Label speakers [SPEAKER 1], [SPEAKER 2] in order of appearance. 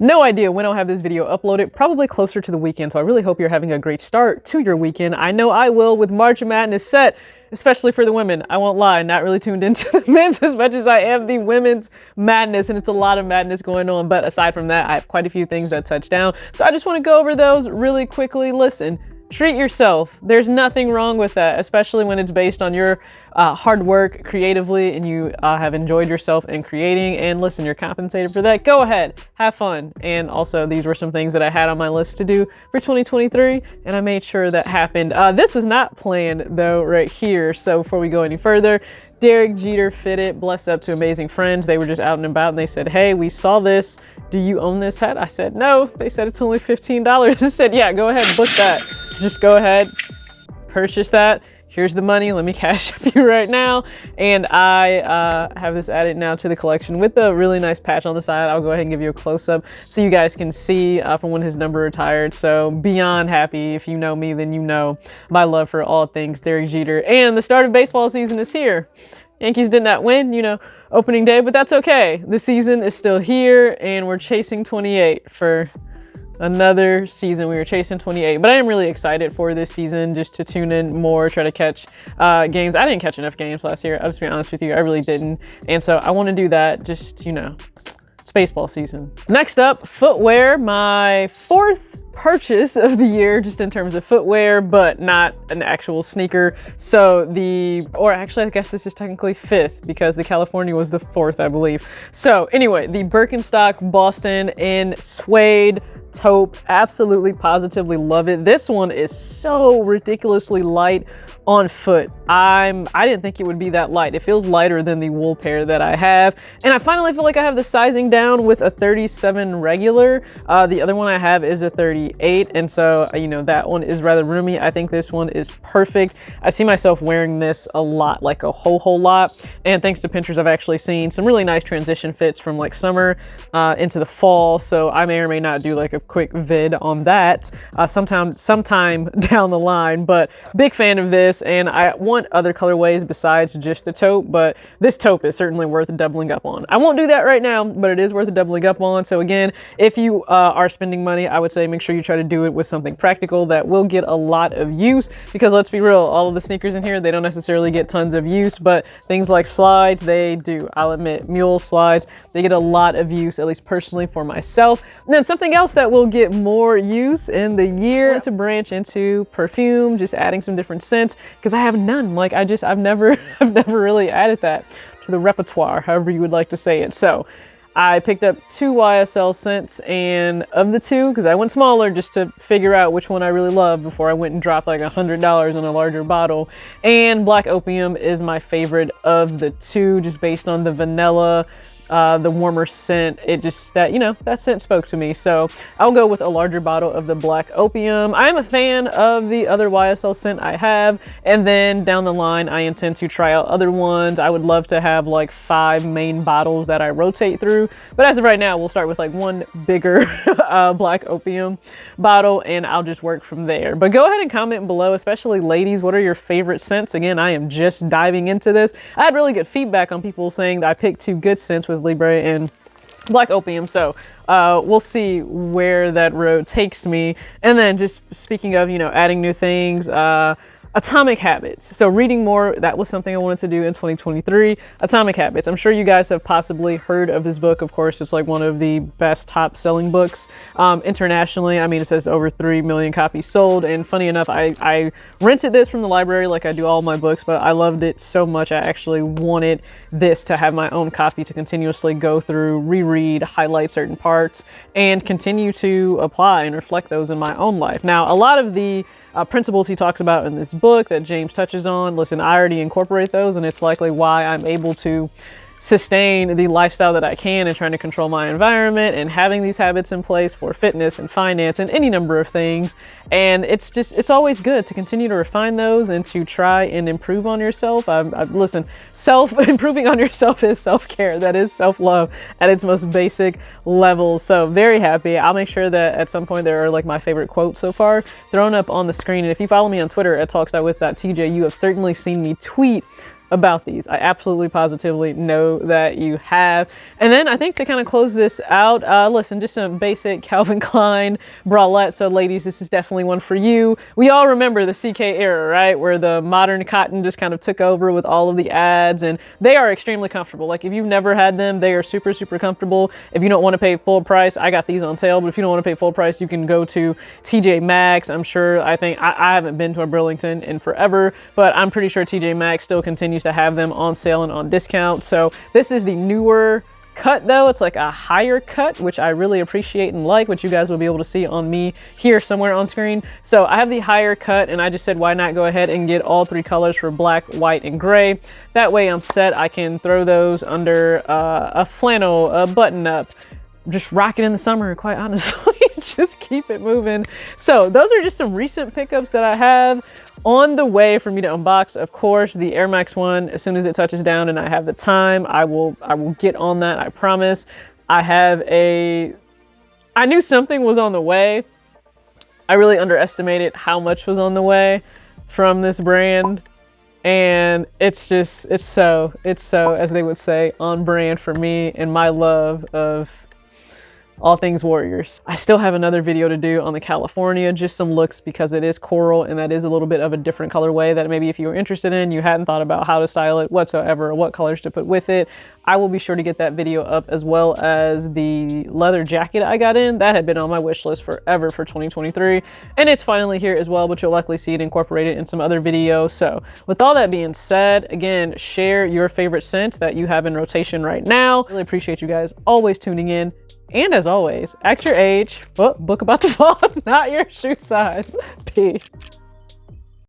[SPEAKER 1] No idea when I'll have this video uploaded, probably closer to the weekend, so I really hope you're having a great start to your weekend. I know I will with March Madness set, especially for the women. I won't lie, not really tuned into the men's as much as I am the women's madness, and it's a lot of madness going on. But aside from that, I have quite a few things that touch down, so I just want to go over those really quickly. Listen, treat yourself. There's nothing wrong with that, especially when it's based on your hard work creatively and you have enjoyed yourself in creating, and listen, you're compensated for that. Go ahead, have fun. And also, these were some things that I had on my list to do for 2023, and I made sure that happened. This was not planned though right here. So before we go any further, Derek Jeter fitted, blessed up to amazing friends. They were just out and about and they said, hey, we saw this. Do you own this hat? I said, no. They said it's only $15. I said, yeah, go ahead, book that. Just go ahead, purchase that. Here's the money, let me cash up you right now. And I have this added now to the collection with a really nice patch on the side. I'll go ahead and give you a close-up so you guys can see from when his number retired. So beyond happy. If you know me, then you know my love for all things Derek Jeter. And the start of baseball season is here. Yankees did not win, you know, opening day, but that's okay. The season is still here and we're chasing 28 for another season. We were chasing 28, but I am really excited for this season just to tune in more, try to catch games. I didn't catch enough games last year. I'll just be honest with you. I really didn't. And so I want to do that. Just, you know, it's baseball season. Next up, footwear. My fourth purchase of the year, just in terms of footwear, but not an actual sneaker. So or actually I guess this is technically fifth because the California was the fourth, I believe. So anyway, the Birkenstock Boston in Suede Taupe, absolutely positively love it. This one is so ridiculously light on foot. I didn't think it would be that light. It feels lighter than the wool pair that I have. And I finally feel like I have the sizing down with a 37 regular. The other one I have is a 38. And so, you know, that one is rather roomy. I think this one is perfect. I see myself wearing this a lot, like a whole lot. And thanks to Pinterest, I've actually seen some really nice transition fits from like summer into the fall. So I may or may not do like a quick vid on that sometime down the line, but big fan of this. And I want other colorways besides just the taupe, but this taupe is certainly worth doubling up on. I won't do that right now, but it is worth doubling up on. So again, if you are spending money, I would say make sure you try to do it with something practical that will get a lot of use, because let's be real, all of the sneakers in here, they don't necessarily get tons of use, but things like slides, they do. I'll admit, mule slides, they get a lot of use, at least personally for myself. And then something else that will get more use in the year to branch into perfume, just adding some different scents, because I have none. Like I've never really added that to the repertoire, however you would like to say it. So I picked up 2 YSL scents, and of the 2, because I went smaller just to figure out which one I really love before I went and dropped like $100 on a larger bottle. And Black Opium is my favorite of the 2, just based on the vanilla, the warmer scent. It just, that scent spoke to me. So I'll go with a larger bottle of the Black Opium. I'm a fan of the other YSL scent I have. And then down the line, I intend to try out other ones. I would love to have like 5 main bottles that I rotate through. But as of right now, we'll start with like one bigger Black Opium bottle, and I'll just work from there. But go ahead and comment below, especially ladies, what are your favorite scents? Again, I am just diving into this. I had really good feedback on people saying that I picked 2 good scents with Libre and Black Opium, so we'll see where that road takes me. And then just speaking of, adding new things, Atomic Habits. So reading more, that was something I wanted to do in 2023. Atomic Habits. I'm sure you guys have possibly heard of this book. Of course, it's like one of the best top selling books internationally. I mean, it says over 3 million copies sold. And funny enough, I rented this from the library like I do all my books, but I loved it so much. I actually wanted this to have my own copy to continuously go through, reread, highlight certain parts, and continue to apply and reflect those in my own life. Now, a lot of the principles he talks about in this book that James touches on, listen, I already incorporate those, and it's likely why I'm able to sustain the lifestyle that I can and trying to control my environment and having these habits in place for fitness and finance and any number of things. And it's always good to continue to refine those and to try and improve on yourself. Listen, improving on yourself is self-care. That is self-love at its most basic level. So very happy. I'll make sure that at some point there are like my favorite quotes so far thrown up on the screen. And if you follow me on Twitter at talkstywith.tj, you have certainly seen me tweet about these. I absolutely positively know that you have. And then I think to kind of close this out, listen, just some basic Calvin Klein bralette. So ladies, this is definitely one for you. We all remember the CK era, right? Where the modern cotton just kind of took over with all of the ads, and they are extremely comfortable. Like if you've never had them, they are super, super comfortable. If you don't want to pay full price, I got these on sale, but if you don't want to pay full price, you can go to TJ Maxx. I'm sure, I haven't been to a Burlington in forever, but I'm pretty sure TJ Maxx still continues to have them on sale and on discount. So this is the newer cut though. It's like a higher cut, which I really appreciate and like, which you guys will be able to see on me here somewhere on screen. So I have the higher cut, and I just said, why not go ahead and get all three colors for black, white, and gray. That way I'm set. I can throw those under a flannel, a button up, just rock it in the summer, quite honestly. Just keep it moving. So those are just some recent pickups that I have on the way for me to unbox. Of course, the Air Max one, as soon as it touches down and I have the time, I will get on that, I promise. I knew something was on the way. I really underestimated how much was on the way from this brand. And it's so, as they would say, on brand for me and my love of all things Warriors. I still have another video to do on the California, just some looks, because it is coral and that is a little bit of a different colorway that maybe if you were interested in, you hadn't thought about how to style it whatsoever, or what colors to put with it. I will be sure to get that video up, as well as the leather jacket I got in. That had been on my wish list forever for 2023, and it's finally here as well, but you'll likely see it incorporated in some other videos. So with all that being said, again, share your favorite scent that you have in rotation right now. Really appreciate you guys always tuning in. And as always, act your age, but book about to fall, not your shoe size. Peace.